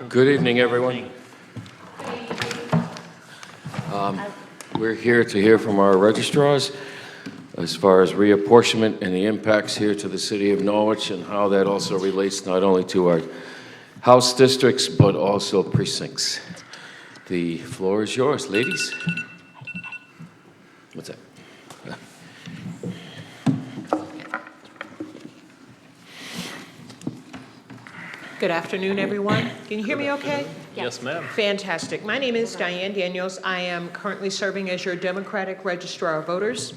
Good evening, everyone. We're here to hear from our registrars as far as reapportionment and the impacts here to the city of Norwich and how that also relates not only to our House districts, but also precincts. The floor is yours, ladies. What's that? Good afternoon, everyone. Can you hear me okay? Yes, ma'am. Fantastic. My name is Diane Daniels. I am currently serving as your Democratic Registrar of Voters.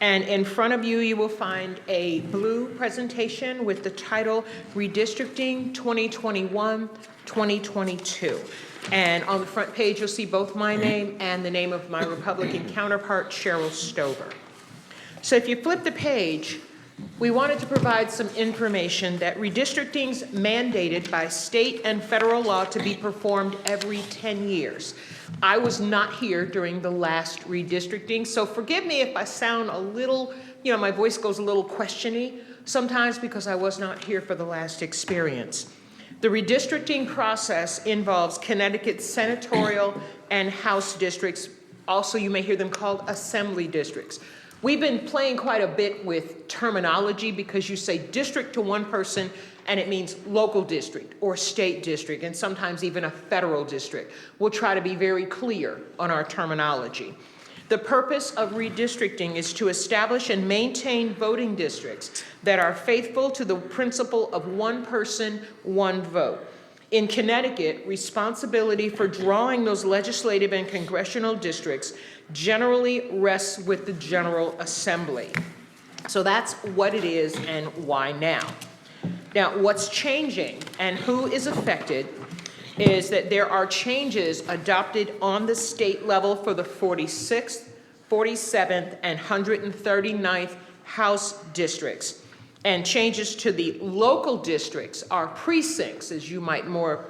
And in front of you, you will find a blue presentation with the title Redistricting 2021-2022. And on the front page, you'll see both my name and the name of my Republican counterpart, Cheryl Stover. So if you flip the page, we wanted to provide some information that redistricting is mandated by state and federal law to be performed every 10 years. I was not here during the last redistricting, so forgive me if I sound a little, my voice goes a little questiony sometimes because I was not here for the last experience. The redistricting process involves Connecticut's senatorial and House districts. Also, you may hear them called assembly districts. We've been playing quite a bit with terminology because you say district to one person and it means local district or state district and sometimes even a federal district. We'll try to be very clear on our terminology. The purpose of redistricting is to establish and maintain voting districts that are faithful to the principle of one person, one vote. In Connecticut, responsibility for drawing those legislative and congressional districts generally rests with the General Assembly. So that's what it is and why now. Now, what's changing and who is affected is that there are changes adopted on the state level for the 46th, 47th, and 139th House districts. And changes to the local districts, our precincts, as you might more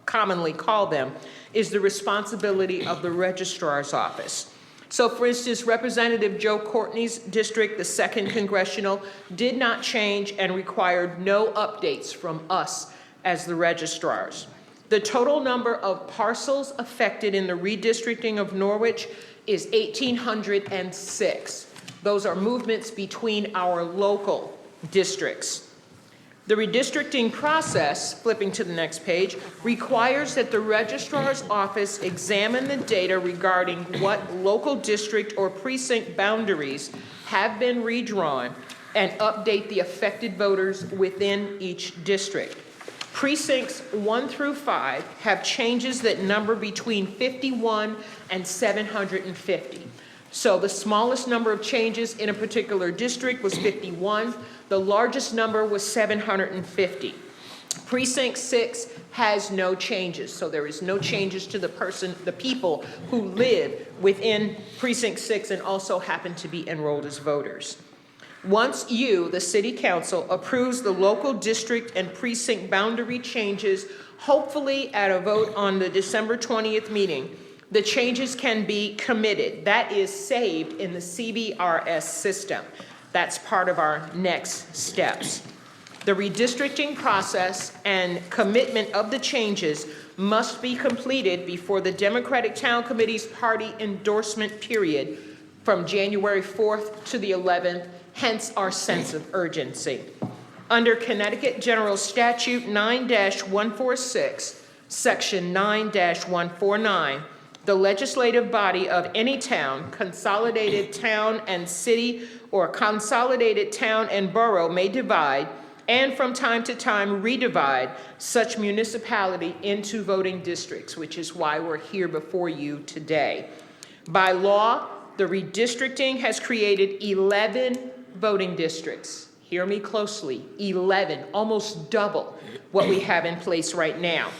commonly call them, is the responsibility of the registrar's office. So for instance, Representative Joe Courtney's district, the 2nd Congressional, did not change and required no updates from us as the registrars. The total number of parcels affected in the redistricting of Norwich is 1,806. Those are movements between our local districts. The redistricting process, flipping to the next page, requires that the registrar's office examine the data regarding what local district or precinct boundaries have been redrawn and update the affected voters within each district. Precincts 1 through 5 have changes that number between 51 and 750. So the smallest number of changes in a particular district was 51. The largest number was 750. Precinct 6 has no changes. So there is no changes to the people who live within Precinct 6 and also happen to be enrolled as voters. Once you, the City Council, approves the local district and precinct boundary changes, hopefully at a vote on the December 20th meeting, the changes can be committed. That is saved in the CBRS system. That's part of our next steps. The redistricting process and commitment of the changes must be completed before the Democratic Town Committee's party endorsement period from January 4th to the 11th, hence our sense of urgency. Under Connecticut General Statute 9-146, Section 9-149, the legislative body of any town, consolidated town and city, or consolidated town and borough may divide and from time to time redivide such municipality into voting districts, which is why we're here before you today. By law, the redistricting has created 11 voting districts. Hear me closely, 11, almost double what we have in place right now.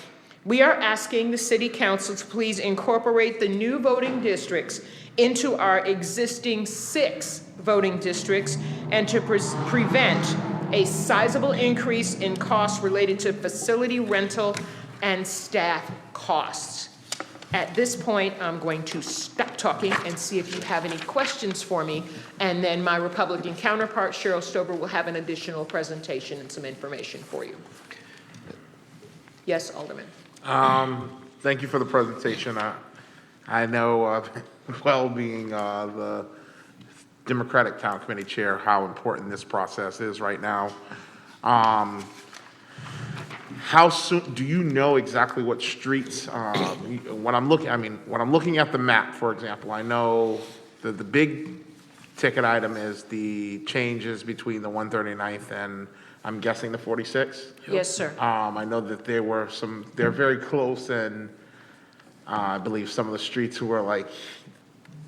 We are asking the City Council to please incorporate the new voting districts into our existing 6 voting districts and to prevent a sizable increase in costs related to facility rental and staff costs. At this point, I'm going to stop talking and see if you have any questions for me, and then my Republican counterpart, Cheryl Stover, will have an additional presentation and some information for you. Yes, Alderman. Thank you for the presentation. I know, well, being the Democratic Town Committee Chair, how important this process is right now. How soon, do you know exactly what streets, when I'm looking at the map, for example, I know that the big ticket item is the changes between the 139th and I'm guessing the 46th? Yes, sir. I know that they're very close, and I believe some of the streets were like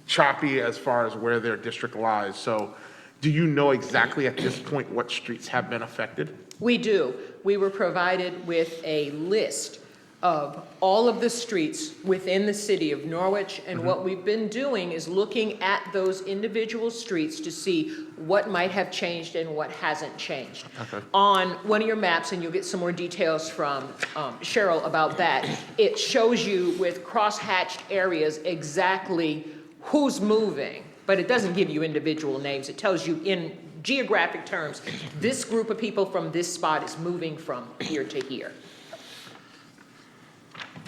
choppy as far as where their district lies. So do you know exactly at this point what streets have been affected? We do. We were provided with a list of all of the streets within the city of Norwich, and what we've been doing is looking at those individual streets to see what might have changed and what hasn't changed. Okay. On one of your maps, and you'll get some more details from Cheryl about that, it shows you with cross-hatched areas exactly who's moving, but it doesn't give you individual names. It tells you in geographic terms, this group of people from this spot is moving from here to here.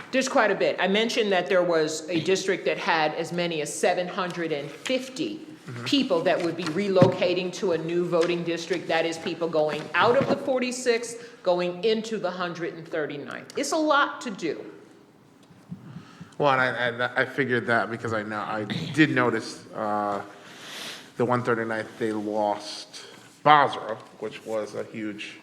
There's quite a bit. I mentioned that there was a district that had as many as 750 people that would be relocating to a new voting district. That is people going out of the 46th, going into the 139th. It's a lot to do. Well, and I figured that because I did notice the 139th, they lost Basra, which was a huge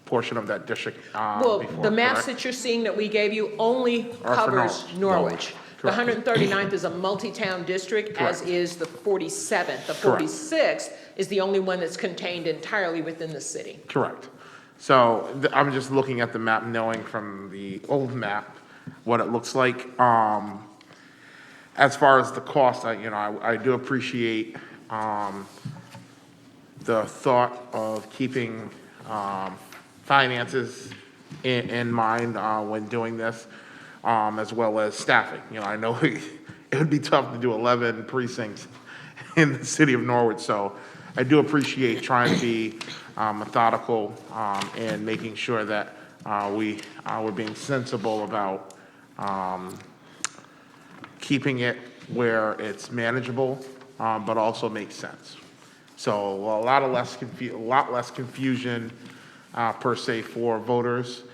portion of that district Well, before, the maps correct? that you're seeing that we gave you only Are for covers Norwich. The Correct. 139th is a multi-town district, as Correct. is the 47th. The Correct. 46th is the only one that's contained entirely within the city. Correct. So I'm just looking at the map, knowing from the old map what it looks like. As far as the cost, I do appreciate the thought of keeping finances in mind when doing this, as well as staffing. I know it would be tough to do 11 precincts in the city of Norwich, so I do appreciate trying to be methodical and making sure that we're being sensible about keeping it where it's manageable, but also makes sense. So a lot less confusion per se for voters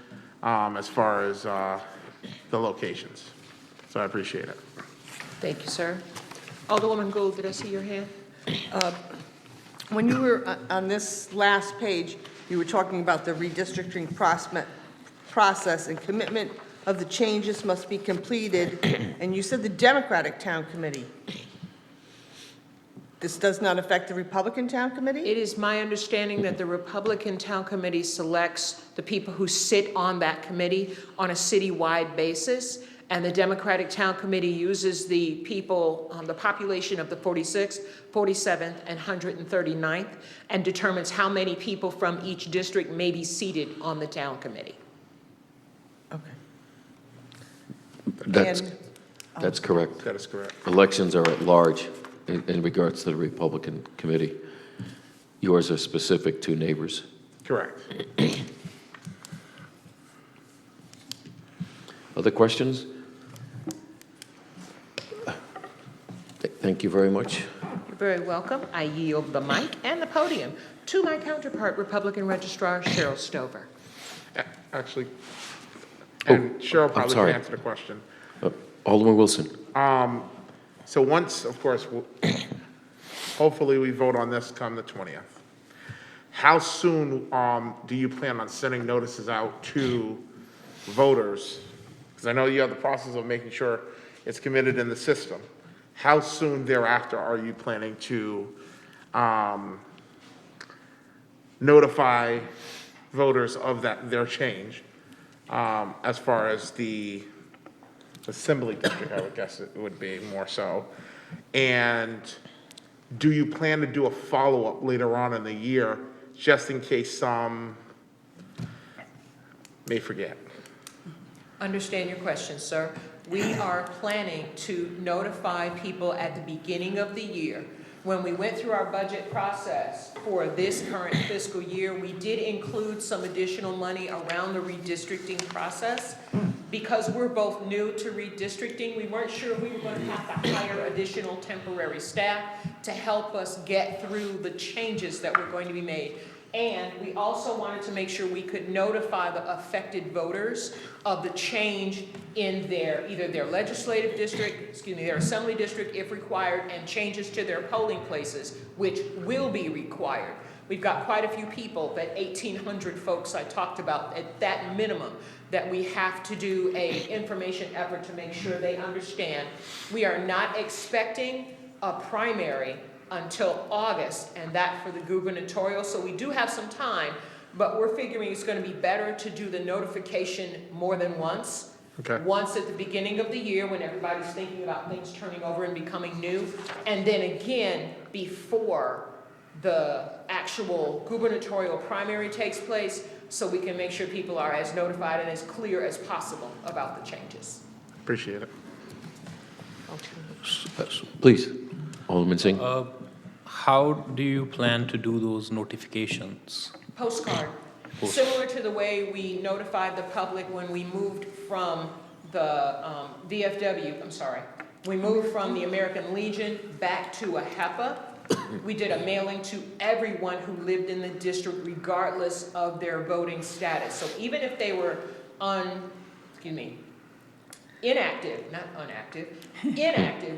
as far as the locations. So I appreciate it. Thank you, sir. Alderwoman Gould, did I see your hand? When you were on this last page, you were talking about the redistricting process and commitment of the changes must be completed, and you said the Democratic Town Committee. This does not affect the Republican Town Committee? It is my understanding that the Republican Town Committee selects the people who sit on that committee on a citywide basis, and the Democratic Town Committee uses the people, the population of the 46th, 47th, and 139th, and determines how many people from each district may be seated on the town committee. Okay. That's correct. That is correct. Elections are at large in regards to the Republican committee. Yours are specific to neighbors. Correct. Other questions? Thank you very much. You're very welcome. I yield the mic and the podium to my counterpart, Republican Registrar Cheryl Stover. Actually, and Cheryl I'm probably sorry. can answer the question. Alderman Wilson. So once, of course, hopefully we vote on this come the 20th. How soon do you plan on sending notices out to voters? Because I know you have the process of making sure it's committed in the system. How soon thereafter are you planning to notify voters of their change as far as the assembly district, I would guess it would be more so? And do you plan to do a follow-up later on in the year just in case some may forget? Understand your question, sir. we are planning to notify people at the beginning of the year. When we went through our budget process for this current fiscal year, we did include some additional money around the redistricting process. Because we're both new to redistricting, we weren't sure we were going to have to hire additional temporary staff to help us get through the changes that were going to be made. And we also wanted to make sure we could notify the affected voters of the change in either their legislative district, their assembly district if required, and changes to their polling places, which will be required. We've got quite a few people, that 1,800 folks I talked about, at that minimum, that we have to do an information effort to make sure they understand. We are not expecting a primary until August, and that for the gubernatorial, so we do have some time, but we're figuring it's going to be better to do the notification more than once. Okay. Once at the beginning of the year when everybody's thinking about things turning over and becoming new, and then again before the actual gubernatorial primary takes place, so we can make sure people are as notified and as clear as possible about the changes. Appreciate it. Please, Alderman Singh. How do you plan to do those notifications? Postcard, similar to the way we notified the public when we moved from the we moved from the American Legion back to a HEPA. We did a mailing to everyone who lived in the district regardless of their voting status. So even if they were inactive,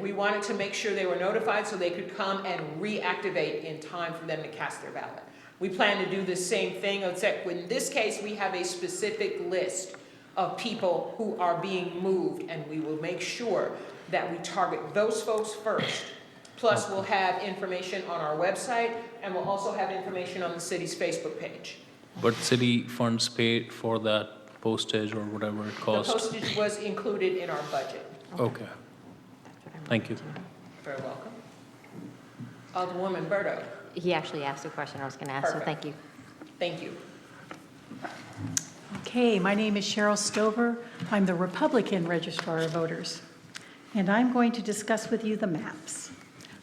we wanted to make sure they were notified so they could come and reactivate in time for them to cast their ballot. We plan to do the same thing, except in this case, we have a specific list of people who are being moved, and we will make sure that we target those folks first. Plus, we'll have information on our website, and we'll also have information on the city's Facebook page. But city funds paid for that postage or whatever it The cost? postage was included in our budget. Okay. Thank you. Very welcome. Alderwoman Berto. He actually asked a question I was going to ask, so Perfect. thank you. Thank you. Okay, my name is Cheryl Stover. I'm the Republican Registrar of Voters, and I'm going to discuss with you the maps.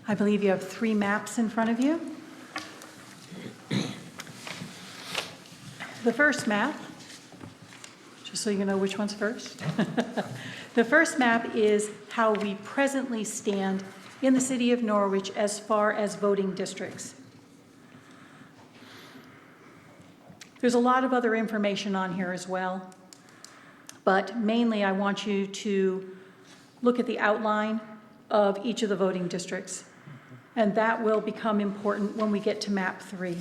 I believe you have 3 maps in front of you. The first map, just so you know which one's first. The first map is how we presently stand in the city of Norwich as far as voting districts. There's a lot of other information on here as well, but mainly I want you to look at the outline of each of the voting districts, and that will become important when we get to map 3.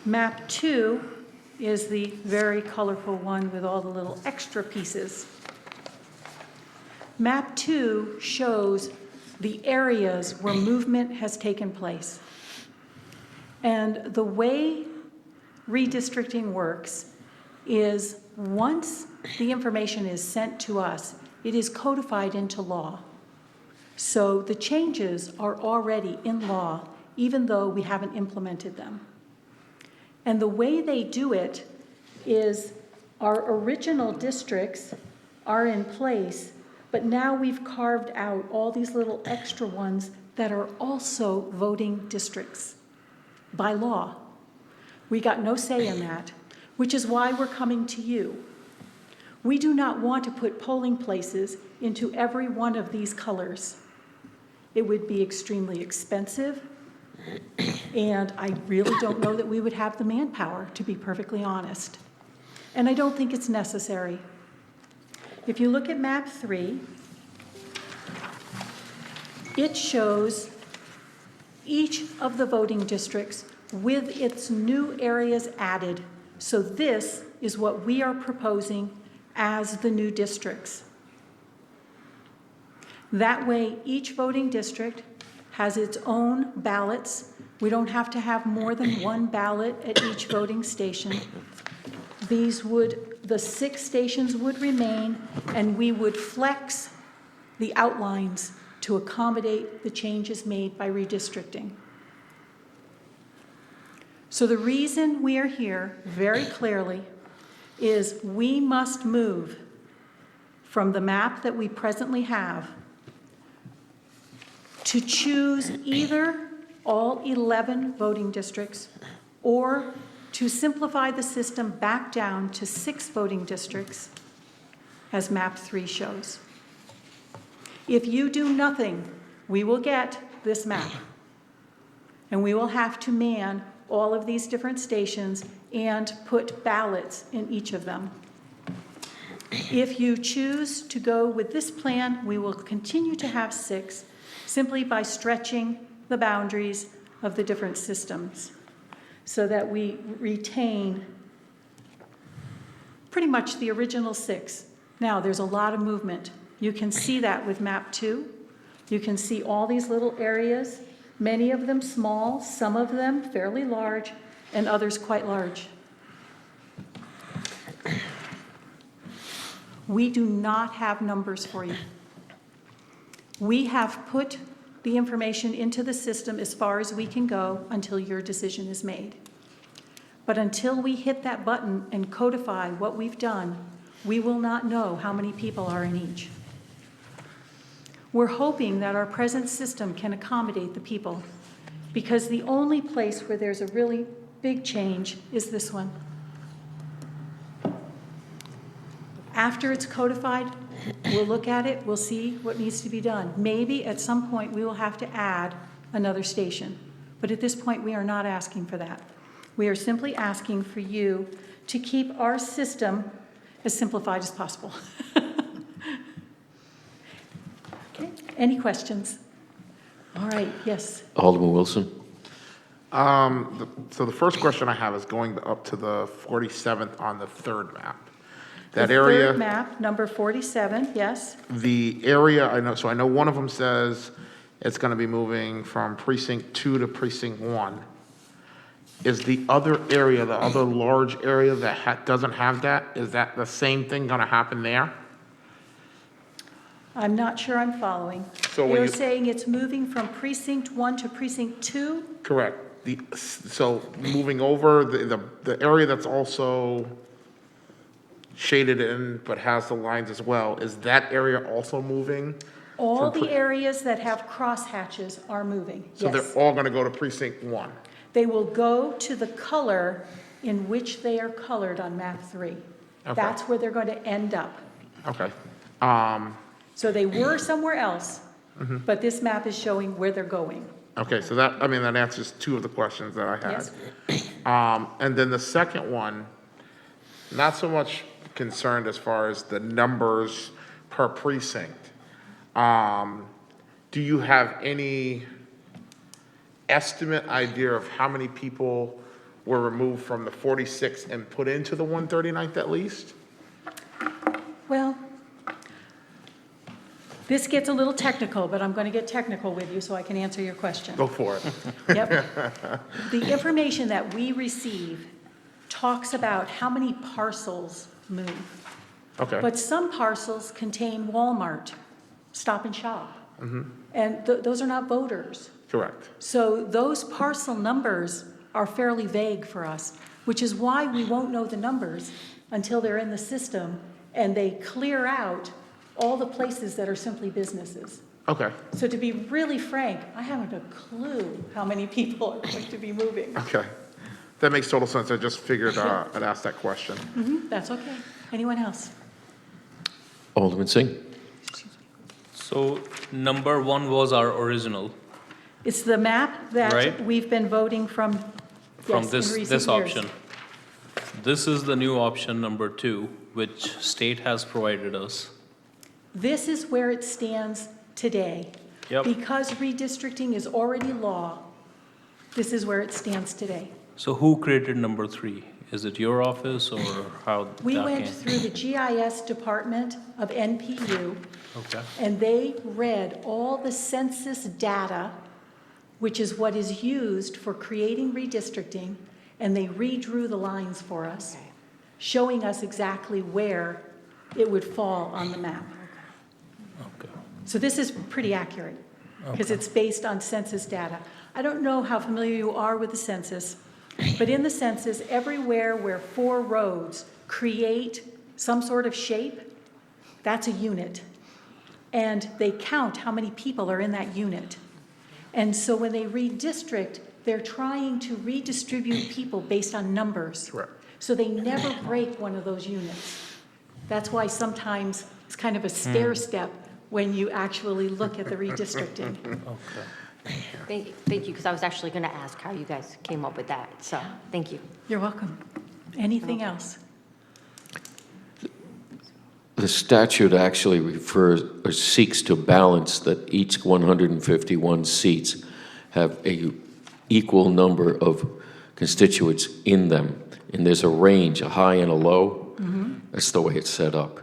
Map 2 is the very colorful one with all the little extra pieces. Map 2 shows the areas where movement has taken place. And the way redistricting works is once the information is sent to us, it is codified into law. So the changes are already in law, even though we haven't implemented them. And the way they do it is our original districts are in place, but now we've carved out all these little extra ones that are also voting districts by law. We got no say in that, which is why we're coming to you. We do not want to put polling places into every one of these colors. It would be extremely expensive, and I really don't know that we would have the manpower, to be perfectly honest. And I don't think it's necessary. If you look at map 3, it shows each of the voting districts with its new areas added. So this is what we are proposing as the new districts. That way, each voting district has its own ballots. We don't have to have more than one ballot at each voting station. The 6 stations would remain, and we would flex the outlines to accommodate the changes made by redistricting. So the reason we are here very clearly is we must move from the map that we presently have to choose either all 11 voting districts or to simplify the system back down to 6 voting districts, as map 3 shows. If you do nothing, we will get this map, and we will have to man all of these different stations and put ballots in each of them. If you choose to go with this plan, we will continue to have 6 simply by stretching the boundaries of the different systems so that we retain pretty much the original 6. Now, there's a lot of movement. You can see that with map 2. You can see all these little areas, many of them small, some of them fairly large, and others quite large. We do not have numbers for you. We have put the information into the system as far as we can go until your decision is made. But until we hit that button and codify what we've done, we will not know how many people are in each. We're hoping that our present system can accommodate the people, because the only place where there's a really big change is this one. After it's codified, we'll look at it, we'll see what needs to be done. Maybe at some point we will have to add another station, but at this point we are not asking for that. We are simply asking for you to keep our system as simplified as possible. Okay, any questions? All right, yes. Alderman Wilson? So the first question I have is going up to the 47th on the third map. That The area, third map, number 47, yes. the area, I know one of them says it's going to be moving from precinct 2 to precinct 1. Is the other area, the other large area that doesn't have that, is that the same thing going to happen there? I'm not sure I'm following. So when You're you- saying it's moving from precinct 1 to precinct 2? Correct. So moving over, the area that's also shaded in but has the lines as well, is that area also moving? All From the areas that have crosshatches are moving, So they're yes. all going to go to precinct 1? They will go to the color in which they are colored on map 3. Okay. That's where they're going to end up. Okay. So they were somewhere else, Mm-hmm. but this map is showing where they're going. Okay, so that answers 2 of the questions that I had. Yes. And then the second one, not so much concerned as far as the numbers per precinct. Do you have any estimate idea of how many people were removed from the 46 and put into the 139th at least? Well, this gets a little technical, but I'm going to get technical with you so I can answer your question. Go for it. Yep. The information that we receive talks about how many parcels move. Okay, But some parcels contain Walmart, Stop and Shop. And those are not voters. correct. So those parcel numbers are fairly vague for us, which is why we won't know the numbers until they're in the system and they clear out all the places that are simply businesses. Okay, So to be really frank, I haven't a clue how many people are going to be moving. okay. That makes total sense. I just figured I'd ask that question. That's okay. Anyone else? Alderman Singh? So number 1 was our original It's the map that Right. we've been voting from, from yes, in this recent this years. option. This is the new option number 2, which state has provided us. This is where it stands today. Yep. Because redistricting is already law, this is where it stands today. So who created number 3? Is it your office or how We that went came? through the GIS department of NPU, Okay. and they read all the census data, which is what is used for creating redistricting, and they redrew the lines for us, showing us exactly where it would fall on the map. Okay. So this is pretty accurate, because it's based on census data. I don't know how familiar you are with the census, but in the census, everywhere where 4 roads create some sort of shape, That's a unit. And they count how many people are in that unit. And so when they redistrict, they're trying to redistribute people based on numbers. Correct. So they never break one of those units. That's why sometimes it's kind of a stair step when you actually look at the redistricting. Thank you, because I was actually going to ask how you guys came up with that, so, thank you. You're welcome. Anything else? The statute actually refers, or seeks to balance that each 151 seats have a equal number of constituents in them. And there's a range, a high and a low. That's the way it's set up.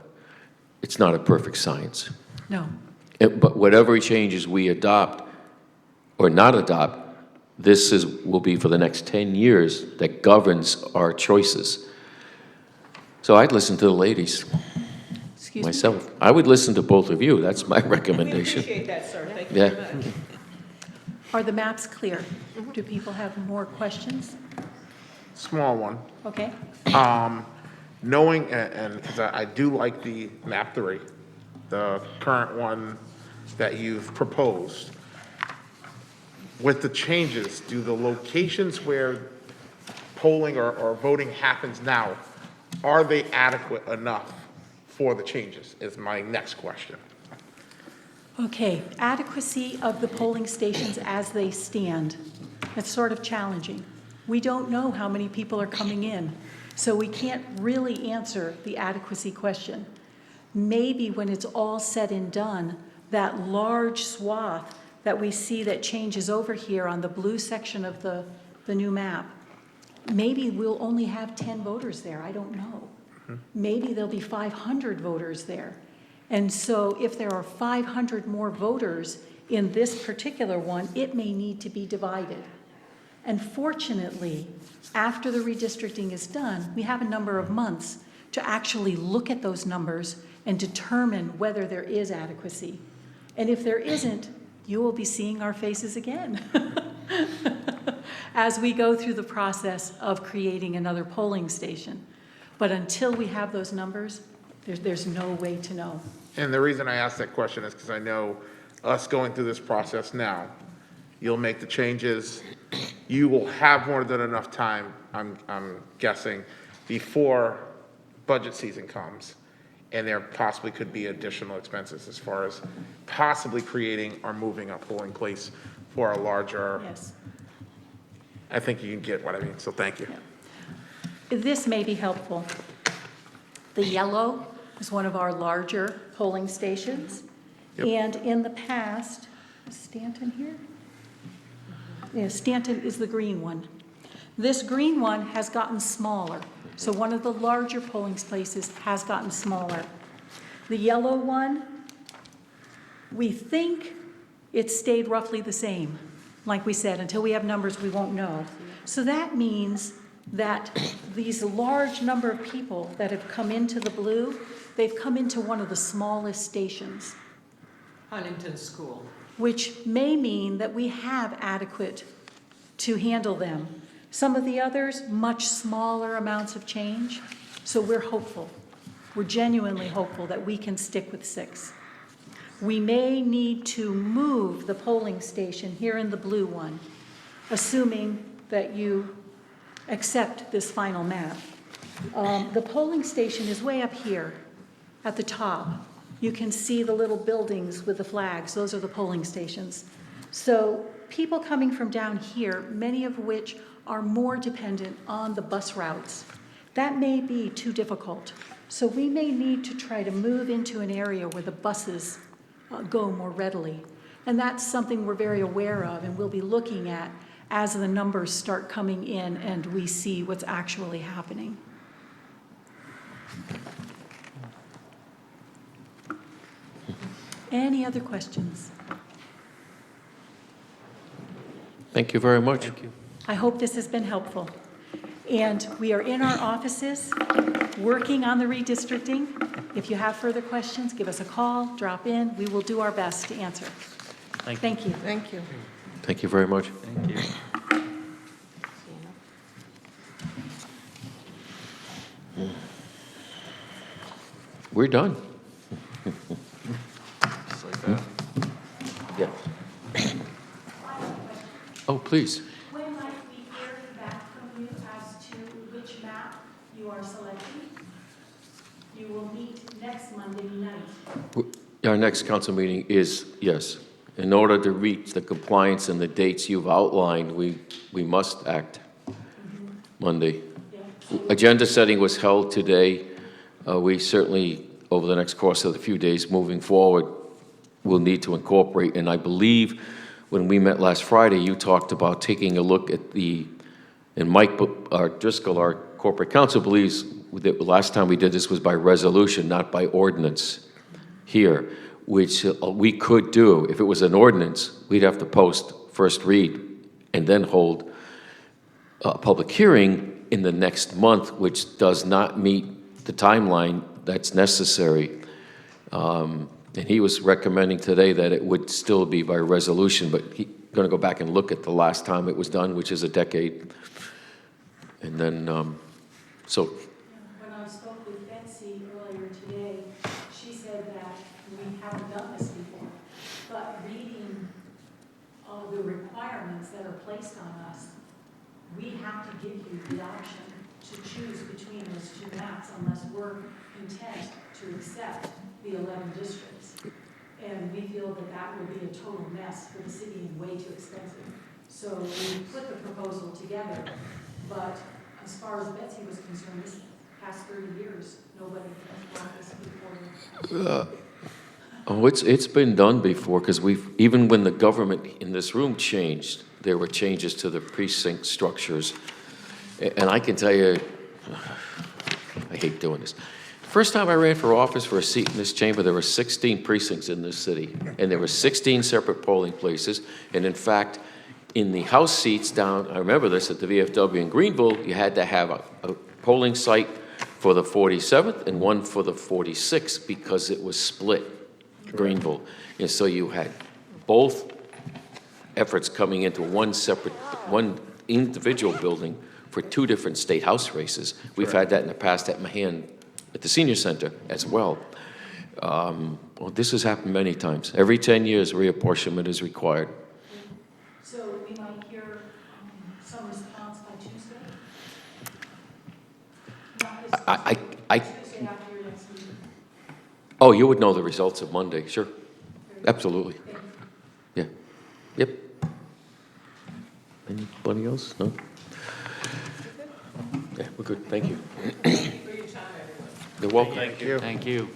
It's not a perfect science. No. But whatever changes we adopt or not adopt, will be for the next 10 years that governs our choices. So I'd listen to the ladies. Excuse me? Myself. I would listen to both of you. That's my We recommendation. appreciate that, sir. Thank you Yeah. very much. Are the maps clear? Do people have more questions? Small one. Okay. Knowing, and because I do like the map 3, the current one that you've proposed. With the changes, do the locations where polling or voting happens now, are they adequate enough for the changes, is my next question. Okay, adequacy of the polling stations as they stand. It's sort of challenging. We don't know how many people are coming in, so we can't really answer the adequacy question. Maybe when it's all said and done, that large swath that we see that changes over here on the blue section of the new map, maybe we'll only have 10 voters there, I don't know. Maybe there'll be 500 voters there. And so if there are 500 more voters in this particular one, it may need to be divided. And fortunately, after the redistricting is done, we have a number of months to actually look at those numbers and determine whether there is adequacy. And if there isn't, you will be seeing our faces again as we go through the process of creating another polling station. But until we have those numbers, there's no way to know. And the reason I asked that question is because I know us going through this process now, you'll make the changes, you will have more than enough time, I'm guessing, before budget season comes, and there possibly could be additional expenses as far as possibly creating or moving a polling place for a larger, Yes. I think you can get what I mean, so thank you. This may be helpful. The yellow is one of our larger polling stations. Yep. And in the past, is Stanton here? Yeah, Stanton is the green one. This green one has gotten smaller. So one of the larger polling places has gotten smaller. The yellow one, we think it stayed roughly the same. Like we said, until we have numbers, we won't know. So that means that these large number of people that have come into the blue, they've come into one of the smallest stations, Huntington School. which may mean that we have adequate to handle them. Some of the others, much smaller amounts of change. So we're hopeful. We're genuinely hopeful that we can stick with 6. We may need to move the polling station here in the blue one, assuming that you accept this final map. The polling station is way up here at the top. You can see the little buildings with the flags. Those are the polling stations. So people coming from down here, many of which are more dependent on the bus routes, that may be too difficult. So we may need to try to move into an area where the buses go more readily. And that's something we're very aware of and we'll be looking at as the numbers start coming in and we see what's actually happening. Any other questions? Thank you very much. I hope this has been helpful. And we are in our offices working on the redistricting. If you have further questions, give us a call, drop in. We will do our best to answer. Thank you. Thank you. Thank you very much. Thank you. We're done. Please. When might we hear back from you as to which map you are selecting? You will meet next Monday night. Our next council meeting is, yes, in order to reach the compliance and the dates you've outlined, we must act Monday. Agenda setting was held today. We certainly, over the next course of the few days moving forward, will need to incorporate, and I believe when we met last Friday, you talked about taking a look at and Mike Driscoll, our corporate counsel, believes that the last time we did this was by resolution, not by ordinance here, which we could do. If it was an ordinance, we'd have to post first read and then hold a public hearing in the next month, which does not meet the timeline that's necessary. And he was recommending today that it would still be by resolution, but he's going to go back and look at the last time it was done, which is a decade. And then, so. When I spoke with Betsy earlier today, she said that we haven't done this before, but reading all the requirements that are placed on us, we have to give you the option to choose between those two maps unless we're content to accept the 11 districts. And we feel that that will be a total mess for the city and way too expensive. So we put the proposal together, but as far as Betsy was concerned, this past 30 years, nobody has brought this before. Oh, it's been done before, because even when the government in this room changed, there were changes to the precinct structures. And I can tell you, I hate doing this. First time I ran for office for a seat in this chamber, there were 16 precincts in this city, and there were 16 separate polling places. And in fact, in the House seats down, I remember this at the VFW in Greenville, you had to have a polling site for the 47th and one for the 46th because it was split, Greenville. And so you had both efforts coming into one individual building for two different state house races. We've had that in the past at Mahan, at the senior center as well. Well, this has happened many times. Every 10 years, reapportionment is required. So we might hear some response by Tuesday? Not this Tuesday after your next meeting. Oh, you would know the results of Monday, sure. Absolutely. Yeah. Yep. Anybody else? No? Yeah, we're good. Thank you. You're welcome. Thank you. Thank you.